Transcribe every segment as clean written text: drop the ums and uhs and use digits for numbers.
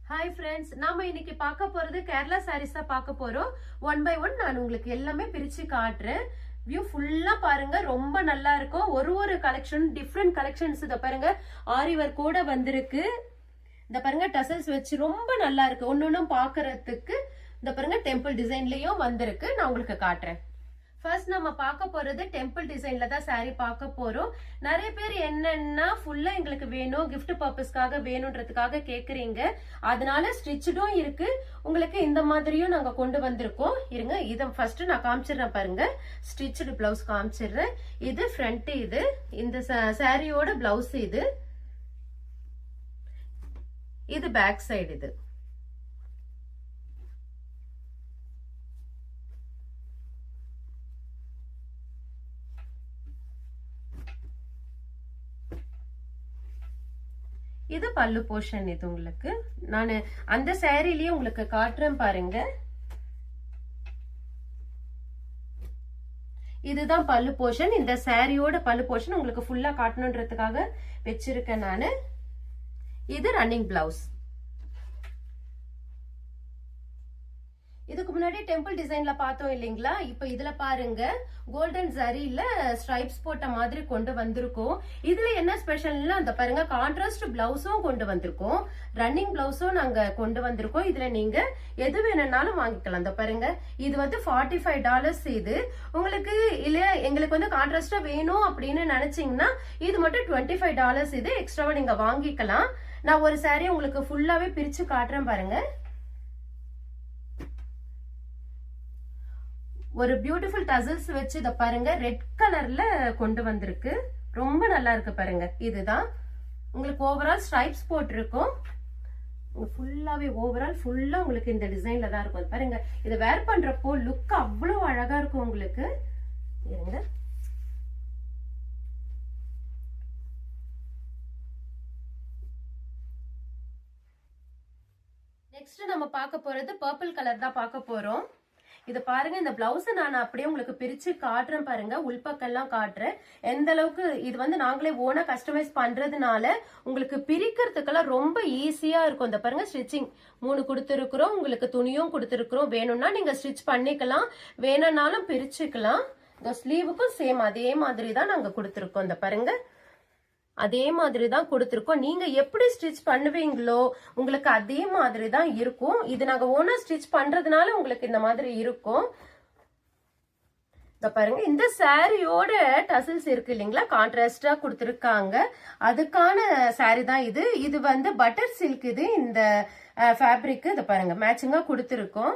Hi friends, நாம இன்னைக்கு பார்க்க போறது கேரளா சாரீஸ் தான் பார்க்க போறோம். ஒன் பை ஒன் நான் உங்களுக்கு எல்லாமே பிரிச்சு காட்டுறேன். வியூ ஃபுல்லா பாருங்க, ரொம்ப நல்லா இருக்கும். ஒரு கலெக்ஷன் டிஃப்ரெண்ட் கலெக்ஷன்ஸ். இத பாருங்க, ஆரி ஒர்க் கூட வந்திருக்கு. இந்த பாருங்க, டசல்ஸ் வச்சு ரொம்ப நல்லா இருக்கு. ஒன்னொன்னும் பாக்குறதுக்கு இந்த பாருங்க டெம்பிள் டிசைன்லயும் வந்திருக்கு. நான் உங்களுக்கு காட்டுறேன். ஃபர்ஸ்ட் நம்ம பார்க்க போறது டெம்பிள் டிசைன்ல தான் சாரி பார்க்க போறோம். நிறைய பேர் என்னன்னா ஃபுல்லா எங்களுக்கு வேணும், கிஃப்ட் பர்பஸ்க்காக வேணும்ன்றதுக்காக கேக்குறீங்க. அதனால ஸ்டிச்சுடும் இருக்கு. உங்களுக்கு இந்த மாதிரியும் நாங்க கொண்டு வந்திருக்கோம். இருங்க, இதை ஃபர்ஸ்ட் நான் காமிச்சிடுறேன் பாருங்க. ஸ்டிச்சு பிளவுஸ் காமிச்சிடுறேன். இது ஃப்ரண்ட், இது இந்த சாரியோட பிளவுஸ், இது பேக் சைடு. இது பல்லு போர்ஷன். இது உங்களுக்கு நான் அந்த சாரிலேயே உங்களுக்கு காட்டுறேன் பாருங்க. இதுதான் பல்லு போர்ஷன். இந்த சாரியோட பல்லு போர்ஷன் உங்களுக்கு ஃபுல்லா காட்டணும்ன்றதுக்காக வச்சிருக்கேன் நானு. இது ரன்னிங் பிளவுஸ். இதுக்கு முன்னாடி டெம்பிள் டிசைன்ல பார்த்தோம் இல்லைங்களா? இப்ப இதுல பாருங்க, கோல்டன் ஜரியில ஸ்ட்ரைப்ஸ் போட்ட மாதிரி கொண்டு வந்திருக்கோம். இதுல என்ன ஸ்பெஷல்னா அந்த பாருங்க, கான்ட்ராஸ்ட் பிளவுஸும் கொண்டு வந்திருக்கோம், ரன்னிங் பிளவுஸும் நாங்க கொண்டு வந்திருக்கோம். இதுல நீங்க எது வேணும்னாலும் வாங்கிக்கலாம். இந்த பாருங்க, இது வந்து $45. இது உங்களுக்கு இல்ல எங்களுக்கு வந்து கான்ட்ராஸ்டா வேணும் அப்படின்னு நினைச்சீங்கன்னா இது மட்டும் $25. இது எக்ஸ்ட்ராவா நீங்க வாங்கிக்கலாம். நான் ஒரு சாரி உங்களுக்கு ஃபுல்லாவே பிரிச்சு காட்டுறேன் பாருங்க. ஒரு பியூட்டிஃபுல் டசல்ஸ் வச்சு இத பாருங்க, ரெட் கலர்ல கொண்டு வந்திருக்கு. ரொம்ப நல்லா இருக்கு பாருங்க. இதுதான் உங்களுக்கு ஓவரால் ஸ்ட்ரைப்ஸ் போட்டிருக்கும். ஃபுல்லாவே ஓவரால் ஃபுல்லா உங்களுக்கு இந்த டிசைன்ல தான் இருக்கும். பாருங்க, இதை வேர் பண்றப்போ லுக் அவ்வளவு அழகா இருக்கும் உங்களுக்கு. இருங்க, நெக்ஸ்ட் நம்ம பார்க்க போறது பர்பிள் கலர் தான் பார்க்க போறோம். இது பாருங்க, இந்த பிளவுஸ் நான் அப்படியே உங்களுக்கு பிரிச்சு காட்டுறேன் பாருங்க. உள்பக்கெல்லாம் காட்டுறேன் எந்த அளவுக்கு. இது வந்து நாங்களே ஓனா கஸ்டமைஸ் பண்றதுனால உங்களுக்கு பிரிக்கிறதுக்கெல்லாம் ரொம்ப ஈஸியா இருக்கும். இந்த பாருங்க, ஸ்டிச்சிங் 3 கொடுத்துருக்குறோம். உங்களுக்கு துணியும் கொடுத்துருக்குறோம். வேணும்னா நீங்க ஸ்டிச் பண்ணிக்கலாம், வேணும்னாலும் பிரிச்சுக்கலாம். இந்த ஸ்லீவுக்கும் சேம் அதே மாதிரி தான் நாங்க கொடுத்துருக்கோம். இந்த பாருங்க, அதே மாதிரி தான் கொடுத்துருக்கோம். நீங்க எப்படி ஸ்டிச் பண்ணுவீங்களோ உங்களுக்கு அதே மாதிரி தான் இருக்கும். இது நாங்க ஓனா ஸ்டிச் பண்றதுனால உங்களுக்கு இந்த மாதிரி இருக்கும். இந்த பாருங்க, இந்த சாரியோட டசல்ஸ் இருக்கு இல்லைங்களா, கான்ட்ராஸ்டா கொடுத்துருக்காங்க. அதுக்கான சாரி தான் இது. இது வந்து பட்டர் சில்க். இது இந்த ஃபேப்ரிக் இத பாருங்க மேட்சிங்கா கொடுத்துருக்கோம்.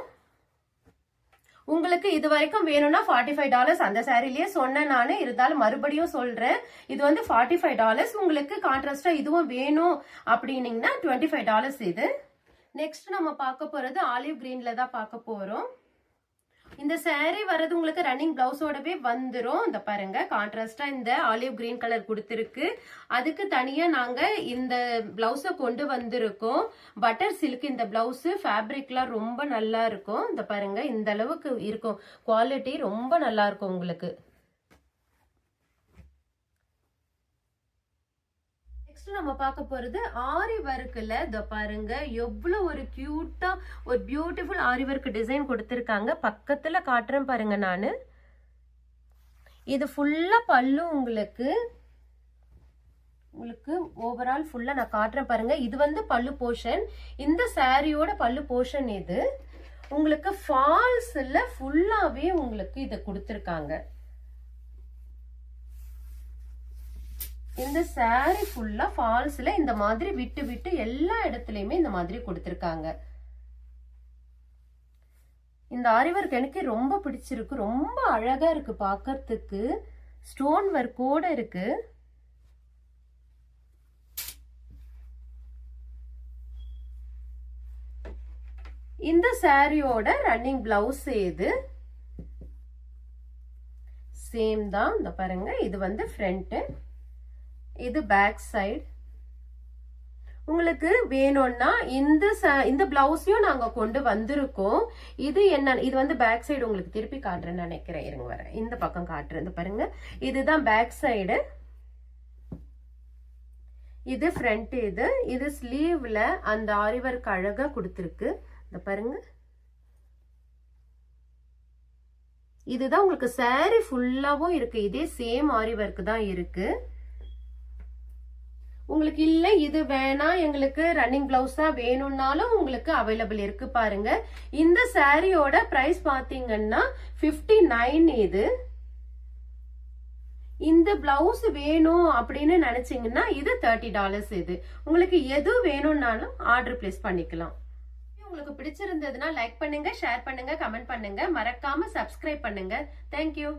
உங்களுக்கு இது வரைக்கும் வேணும்னா $45 அந்த சாரிலேயே சொன்னேன் நானு. இருந்தாலும் மறுபடியும் சொல்றேன், இது வந்து $45. உங்களுக்கு கான்ட்ராஸ்டா இதுவும் வேணும் அப்படின்னீங்கன்னா $25 இது. நெக்ஸ்ட் நம்ம பார்க்க போறது ஆலிவ் கிரீன்ல தான் பார்க்க போறோம். இந்த சாரி வரது உங்களுக்கு ரன்னிங் பிளவுஸோடவே வந்துரும். இந்த பாருங்க, கான்ட்ராஸ்டா இந்த ஆலிவ் கிரீன் கலர் கொடுத்துருக்கு. அதுக்கு தனியா நாங்க இந்த பிளவுஸ கொண்டு வந்திருக்கோம். பட்டர் சில்க் இந்த பிளவுஸ். ஃபேப்ரிக்லாம் ரொம்ப நல்லா இருக்கும். இந்த பாருங்க, இந்த அளவுக்கு இருக்கும். குவாலிட்டி ரொம்ப நல்லா இருக்கும் உங்களுக்கு. நம்ம பார்க்க போறது ஆரி ஒர்க்ல. இத பாருங்க, எவ்வளவு ஒரு கியூட்டா ஒரு பியூட்டிஃபுல் ஆரி ஒர்க் டிசைன் கொடுத்திருக்காங்க. பக்கத்துல காட்டுறேன் பாருங்க நானு. இது ஃபுல்லா பல்லு உங்களுக்கு ஓவரால் ஃபுல்லா நான் காட்டுறேன் பாருங்க. இது வந்து பல்லு போர்ஷன். இந்த சாரியோட பல்லு போர்ஷன். இது உங்களுக்கு ஃபால்ஸ்ல ஃபுல்லாவே உங்களுக்கு இத கொடுத்திருக்காங்க. இந்த சாரி ஃபுல்லா ஃபால்ஸ்ல இந்த மாதிரி விட்டு விட்டு எல்லா இடத்துலயுமே இந்த மாதிரி கொடுத்திருக்காங்க. இந்த ஆரி ஒர்க் எனக்கு ரொம்ப பிடிச்சிருக்கு. ரொம்ப அழகா இருக்கு பார்க்கிறதுக்கு. ஸ்டோன் ஒர்க்கோட இருக்கு. இந்த சாரியோட ரன்னிங் பிளவுஸ் இது சேம் தான். இந்த பாருங்க, இது வந்து ஃப்ரண்ட், இது பேக் சைடு. உங்களுக்கு வேணும்னா இந்த பிளவுஸையும் நாங்க கொண்டு வந்திருக்கோம். இது என்ன, இது வந்து பேக் சைடு. உங்களுக்கு திருப்பி காட்டுறேன்னு நினைக்கிறேன். இருங்க வரேன், இந்த பக்கம் காட்டுறேன். பாருங்க, இதுதான் பேக் சைடு. இது ஃப்ரண்ட், இது ஸ்லீவ்ல அந்த ஆரி ஒர்க் அழகா கொடுத்துருக்கு. இந்த பாருங்க, இதுதான் உங்களுக்கு saree ஃபுல்லாவும் இருக்கு. இதே சேம் ஆரி ஒர்க் தான் இருக்கு. உங்களுக்கு இல்ல இது வேணாம் எங்களுக்கு ரன்னிங் பிளவுஸ் தான் வேணும்னாலும் உங்களுக்கு அவைலபிள் இருக்கு. பாருங்க, இந்த சாரியோட பிரைஸ் பாத்தீங்கன்னா 59. இது இந்த பிளவுஸ் வேணும் அப்படின்னு நினைச்சீங்கன்னா இது $30. இது உங்களுக்கு எது வேணும்னாலும் ஆர்டர் பிளேஸ் பண்ணிக்கலாம். உங்களுக்கு பிடிச்சிருந்ததுன்னா லைக் பண்ணுங்க, ஷேர் பண்ணுங்க, கமெண்ட் பண்ணுங்க, மறக்காம சப்ஸ்கிரைப் பண்ணுங்க. தேங்க்யூ.